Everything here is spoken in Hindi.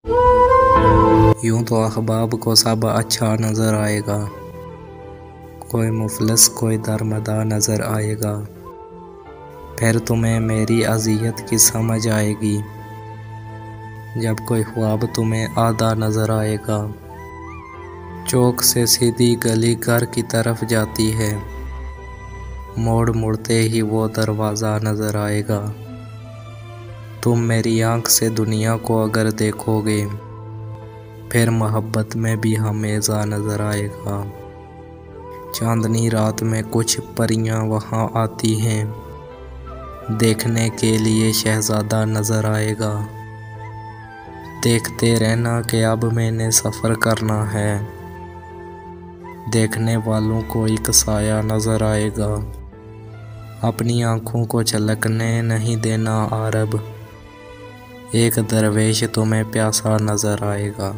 यूं तो अहबाब को सब अच्छा नज़र आएगा, कोई मुफलिस कोई दरमदा नज़र आएगा। फिर तुम्हें मेरी अज़ियत की समझ आएगी, जब कोई ख्वाब तुम्हें आधा नज़र आएगा। चौक से सीधी गली घर की तरफ जाती है, मोड़ मुड़ते ही वो दरवाज़ा नज़र आएगा। तुम मेरी आँख से दुनिया को अगर देखोगे, फिर मोहब्बत में भी हमेशा नज़र आएगा। चांदनी रात में कुछ परियां वहाँ आती हैं, देखने के लिए शहज़ादा नज़र आएगा। देखते रहना कि अब मैंने सफ़र करना है, देखने वालों को एक साया नज़र आएगा। अपनी आँखों को झलकने नहीं देना आरब, एक दरवेश तुम्हें प्यासा नज़र आएगा।